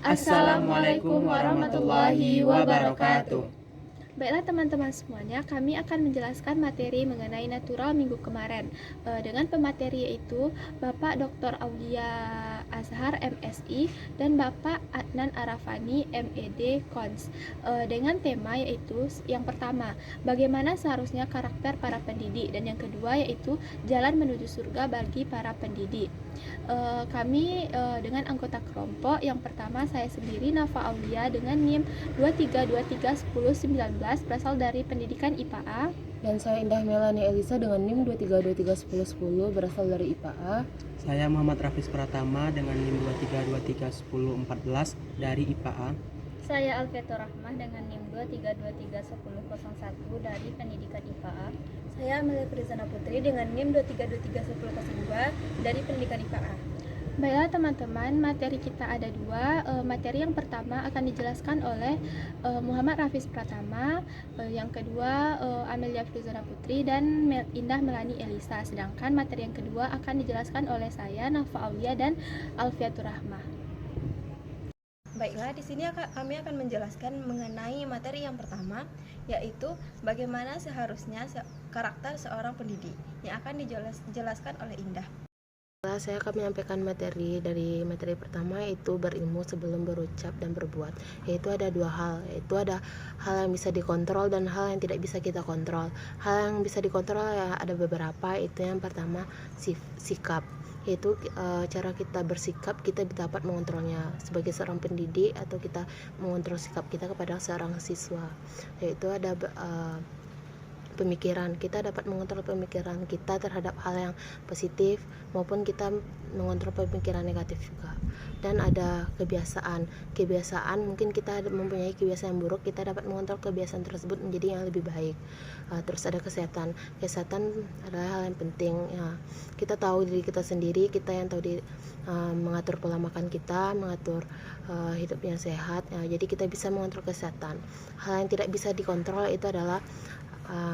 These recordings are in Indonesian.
Assalamualaikum warahmatullahi wabarakatuh. Baiklah teman-teman semuanya, kami akan menjelaskan materi mengenai natural minggu kemarin dengan pemateri yaitu Bapak Dr. Aulia Azhar MSI dan Bapak Adnan Arafani MED Cons dengan tema yaitu yang pertama, bagaimana seharusnya karakter para pendidik, dan yang kedua yaitu jalan menuju surga bagi para pendidik. Kami dengan anggota kelompok yang pertama saya sendiri Nafa Aulia dengan NIM 23231019 berasal dari pendidikan IPA. Dan saya Indah Melani Elisa dengan NIM 23231010 berasal dari IPA. Saya Muhammad Rafis Pratama dengan NIM 23231014 dari IPA. Saya Alfeto Rahmah dengan NIM 23231001 dari pendidikan IPA. Saya Amelia Prizana Putri dengan NIM 23231002 dari pendidikan IPA. Baiklah teman-teman, materi kita ada dua. Materi yang pertama akan dijelaskan oleh Muhammad Rafis Pratama, yang kedua Amelia Prizana Putri dan Indah Melani Elisa. Sedangkan materi yang kedua akan dijelaskan oleh saya Nafa Aulia dan Alfiatur Rahmah. Baiklah, di sini kami akan menjelaskan mengenai materi yang pertama, yaitu bagaimana seharusnya karakter seorang pendidik, yang akan dijelaskan oleh Indah. Saya akan menyampaikan materi dari materi pertama, yaitu berilmu sebelum berucap dan berbuat. Yaitu ada dua hal, yaitu ada hal yang bisa dikontrol dan hal yang tidak bisa kita kontrol. Hal yang bisa dikontrol ya ada beberapa, itu yang pertama sikap, yaitu cara kita bersikap, kita dapat mengontrolnya sebagai seorang pendidik, atau kita mengontrol sikap kita kepada seorang siswa. Yaitu ada pemikiran, kita dapat mengontrol pemikiran kita terhadap hal yang positif maupun kita mengontrol pemikiran negatif juga. Dan ada kebiasaan mungkin kita mempunyai kebiasaan buruk, kita dapat mengontrol kebiasaan tersebut menjadi yang lebih baik. Terus ada kesehatan adalah hal yang penting ya. Kita tahu diri kita sendiri, kita yang tahu mengatur pola makan kita, mengatur hidup yang sehat ya. Jadi kita bisa mengontrol kesehatan. Hal yang tidak bisa dikontrol itu adalah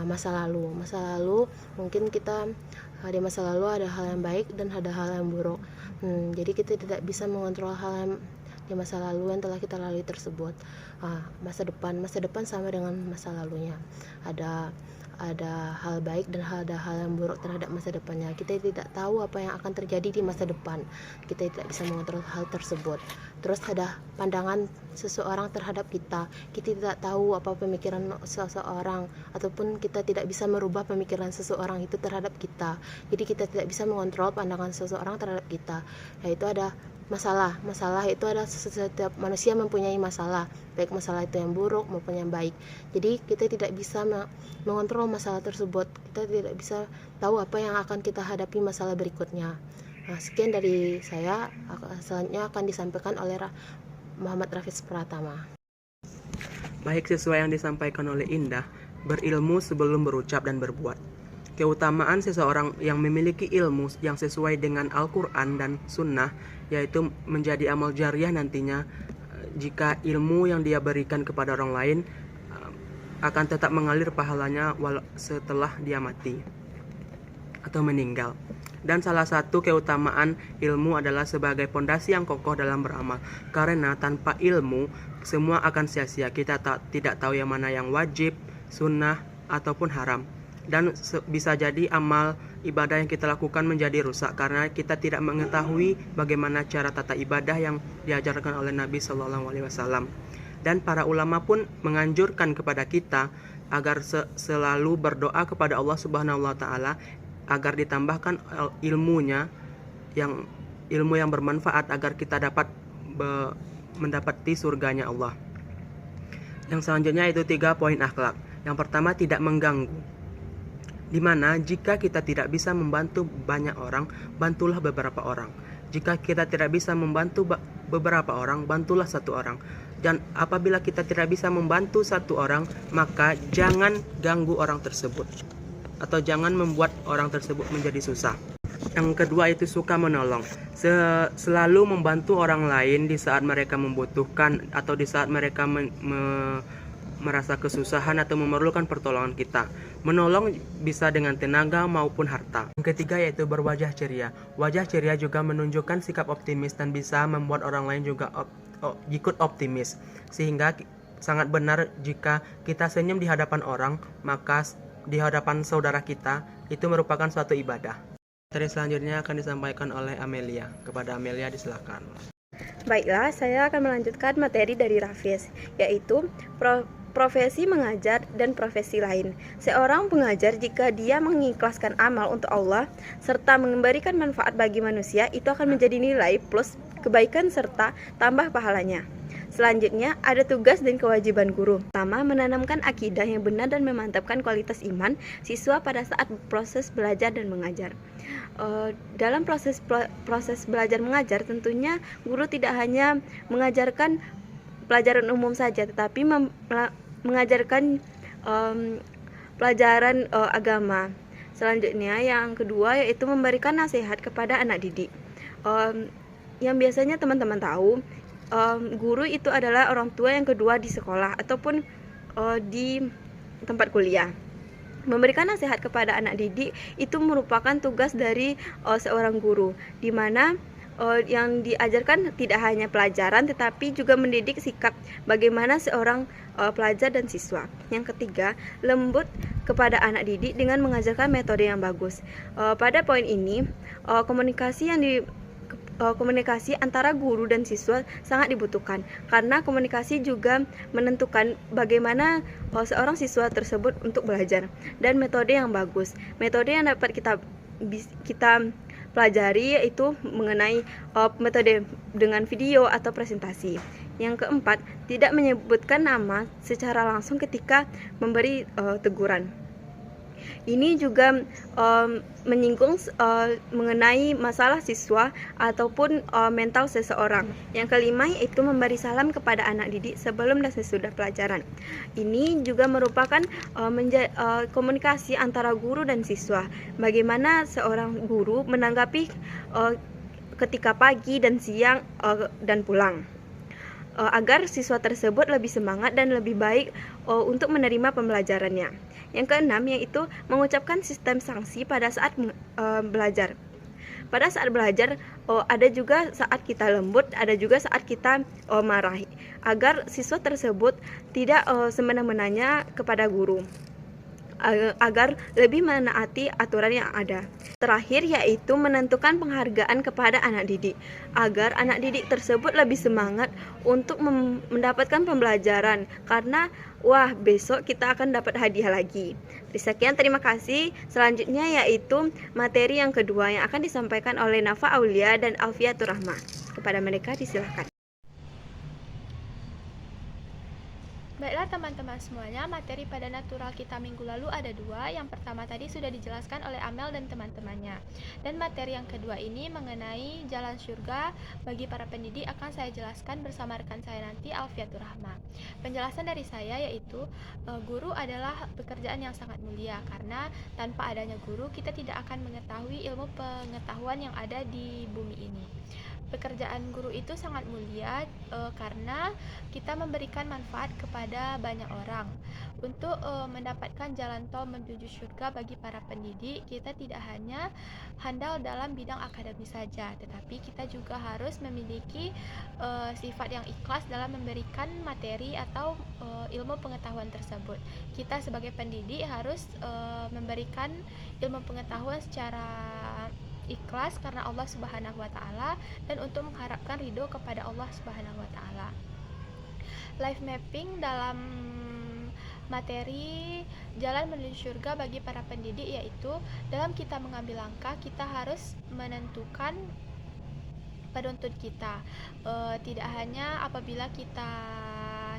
masa lalu mungkin kita di masa lalu ada hal yang baik dan ada hal yang buruk. Jadi kita tidak bisa mengontrol hal yang di masa lalu yang telah kita lalui tersebut. Masa depan sama dengan masa lalunya. Ada hal baik dan ada hal yang buruk terhadap masa depannya. Kita tidak tahu apa yang akan terjadi di masa depan. Kita tidak bisa mengontrol hal tersebut. Terus ada pandangan seseorang terhadap kita. Kita tidak tahu apa pemikiran seseorang, ataupun kita tidak bisa merubah pemikiran seseorang itu terhadap kita. Jadi kita tidak bisa mengontrol pandangan seseorang terhadap kita. Yaitu ada masalah itu ada, setiap manusia mempunyai masalah, baik masalah itu yang buruk maupun yang baik. Jadi kita tidak bisa mengontrol masalah tersebut, kita tidak bisa tahu apa yang akan kita hadapi masalah berikutnya. Sekian dari saya, selanjutnya akan disampaikan oleh Muhammad Rafis Pratama. Baik, sesuai yang disampaikan oleh Indah, berilmu sebelum berucap dan berbuat. Keutamaan seseorang yang memiliki ilmu yang sesuai dengan Al-Quran dan Sunnah, yaitu menjadi amal jariah nantinya jika ilmu yang dia berikan kepada orang lain akan tetap mengalir pahalanya setelah dia mati atau meninggal. Dan salah satu keutamaan ilmu adalah sebagai pondasi yang kokoh dalam beramal, karena tanpa ilmu semua akan sia-sia. Kita tidak tahu yang mana yang wajib, sunnah ataupun haram. Dan bisa jadi amal ibadah yang kita lakukan menjadi rusak karena kita tidak mengetahui bagaimana cara tata ibadah yang diajarkan oleh Nabi SAW. Dan para ulama pun menganjurkan kepada kita agar selalu berdoa kepada Allah Subhanahu wa Ta'ala agar ditambahkan ilmu yang bermanfaat agar kita dapat mendapati surganya Allah. Yang selanjutnya itu 3 poin akhlak. Yang pertama, tidak mengganggu. Di mana jika kita tidak bisa membantu banyak orang, bantulah beberapa orang. Jika kita tidak bisa membantu beberapa orang, bantulah satu orang. Dan apabila kita tidak bisa membantu satu orang, maka jangan ganggu orang tersebut, atau jangan membuat orang tersebut menjadi susah. Yang kedua itu suka menolong. Selalu membantu orang lain di saat mereka membutuhkan atau di saat mereka merasa kesusahan atau memerlukan pertolongan kita. Menolong bisa dengan tenaga maupun harta. Yang ketiga yaitu berwajah ceria. Wajah ceria juga menunjukkan sikap optimis dan bisa membuat orang lain juga ikut optimis. Sehingga sangat benar jika kita senyum di hadapan orang, maka di hadapan saudara kita itu merupakan suatu ibadah. Materi selanjutnya akan disampaikan oleh Amelia. Kepada Amelia disilakan. Baiklah, saya akan melanjutkan materi dari Rafiz, yaitu profesi mengajar dan profesi lain. Seorang pengajar jika dia mengikhlaskan amal untuk Allah serta memberikan manfaat bagi manusia, itu akan menjadi nilai plus kebaikan serta tambah pahalanya. Selanjutnya, ada tugas dan kewajiban guru. Pertama, menanamkan akidah yang benar dan memantapkan kualitas iman siswa pada saat proses belajar dan mengajar. Dalam proses belajar mengajar, tentunya guru tidak hanya mengajarkan pelajaran umum saja, tetapi mengajarkan pelajaran agama. Selanjutnya, yang kedua yaitu memberikan nasihat kepada anak didik. Yang biasanya teman-teman tahu, guru itu adalah orang tua yang kedua di sekolah ataupun di tempat kuliah. Memberikan nasihat kepada anak didik itu merupakan tugas dari seorang guru, di mana yang diajarkan tidak hanya pelajaran tetapi juga mendidik sikap bagaimana seorang pelajar dan siswa. Yang ketiga, lembut kepada anak didik dengan mengajarkan metode yang bagus. Pada poin ini, komunikasi antara guru dan siswa sangat dibutuhkan, karena komunikasi juga menentukan bagaimana seorang siswa tersebut untuk belajar, dan metode yang bagus. Metode yang dapat kita pelajari yaitu mengenai metode dengan video atau presentasi. Yang keempat, tidak menyebutkan nama secara langsung ketika memberi teguran. Ini juga menyinggung mengenai masalah siswa ataupun mental seseorang. Yang kelima yaitu memberi salam kepada anak didik sebelum dan sesudah pelajaran. Ini juga merupakan komunikasi antara guru dan siswa. Bagaimana seorang guru menanggapi ketika pagi dan siang dan pulang, agar siswa tersebut lebih semangat dan lebih baik untuk menerima pembelajarannya. Yang keenam yaitu mengucapkan sistem sanksi pada saat belajar. Pada saat belajar ada juga saat kita lembut, ada juga saat kita marahi, agar siswa tersebut tidak semena-menanya kepada guru, agar lebih menaati aturan yang ada. Terakhir yaitu menentukan penghargaan kepada anak didik, agar anak didik tersebut lebih semangat untuk mendapatkan pembelajaran, karena besok kita akan dapat hadiah lagi. Sekian, terima kasih. Selanjutnya yaitu materi yang kedua yang akan disampaikan oleh Nafa Aulia dan Alfiatur Rahmah. Kepada mereka disilakan. Baiklah teman-teman semuanya, materi pada natural kita minggu lalu ada dua. Yang pertama tadi sudah dijelaskan oleh Amel dan teman-temannya. Dan materi yang kedua ini mengenai jalan surga bagi para pendidik akan saya jelaskan bersama rekan saya nanti, Alfiatur Rahmah. Penjelasan dari saya yaitu guru adalah pekerjaan yang sangat mulia, karena tanpa adanya guru kita tidak akan mengetahui ilmu pengetahuan yang ada di bumi ini. Pekerjaan guru itu sangat mulia karena kita memberikan manfaat kepada banyak orang. Untuk mendapatkan jalan tol menuju surga bagi para pendidik, kita tidak hanya handal dalam bidang akademis saja, tetapi kita juga harus memiliki sifat yang ikhlas dalam memberikan materi atau ilmu pengetahuan tersebut. Kita sebagai pendidik harus memberikan ilmu pengetahuan secara ikhlas karena Allah Subhanahu wa taala dan untuk mengharapkan ridho kepada Allah Subhanahu wa taala. Life mapping dalam materi jalan menuju surga bagi para pendidik yaitu dalam kita mengambil langkah kita harus menentukan penuntut kita. Tidak hanya apabila kita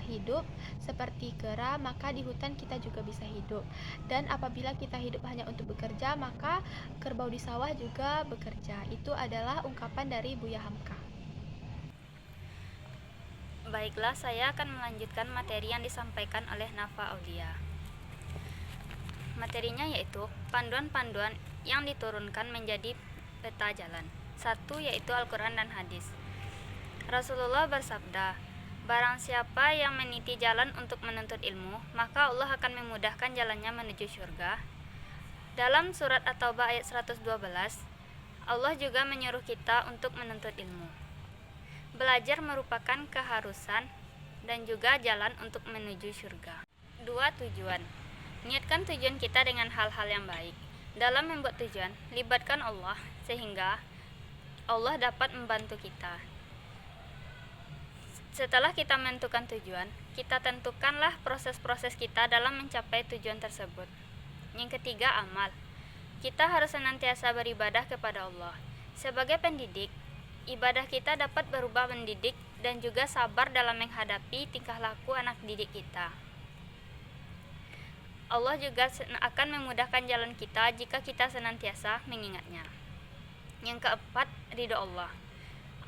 hidup seperti kera, maka di hutan kita juga bisa hidup. Dan apabila kita hidup hanya untuk bekerja, maka kerbau di sawah juga bekerja. Itu adalah ungkapan dari Buya Hamka. Baiklah, saya akan melanjutkan materi yang disampaikan oleh Nafa Aulia. Materinya yaitu panduan-panduan yang diturunkan menjadi peta jalan. 1 yaitu Al-Quran dan Hadis. Rasulullah bersabda, barang siapa yang meniti jalan untuk menuntut ilmu, maka Allah akan memudahkan jalannya menuju surga. Dalam surat At-Taubah ayat 112, Allah juga menyuruh kita untuk menuntut ilmu. Belajar merupakan keharusan dan juga jalan untuk menuju surga. 2. Tujuan. Niatkan tujuan kita dengan hal-hal yang baik. Dalam membuat tujuan, libatkan Allah sehingga Allah dapat membantu kita. Setelah kita menentukan tujuan, kita tentukanlah proses-proses kita dalam mencapai tujuan tersebut. Yang ketiga, amal. Kita harus senantiasa beribadah kepada Allah. Sebagai pendidik, ibadah kita dapat berubah mendidik dan juga sabar dalam menghadapi tingkah laku anak didik kita. Allah juga akan memudahkan jalan kita jika kita senantiasa mengingatnya. Yang keempat, ridho Allah.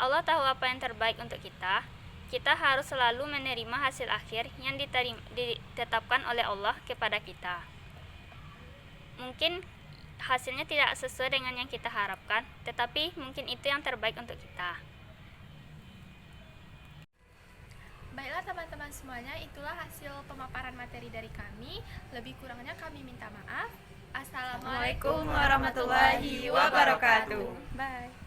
Allah tahu apa yang terbaik untuk kita. Kita harus selalu menerima hasil akhir yang ditetapkan oleh Allah kepada kita. Mungkin hasilnya tidak sesuai dengan yang kita harapkan, tetapi mungkin itu yang terbaik untuk kita. Baiklah teman-teman semuanya, itulah hasil pemaparan materi dari kami. Lebih kurangnya kami minta maaf. Assalamualaikum warahmatullahi wabarakatuh. Bye.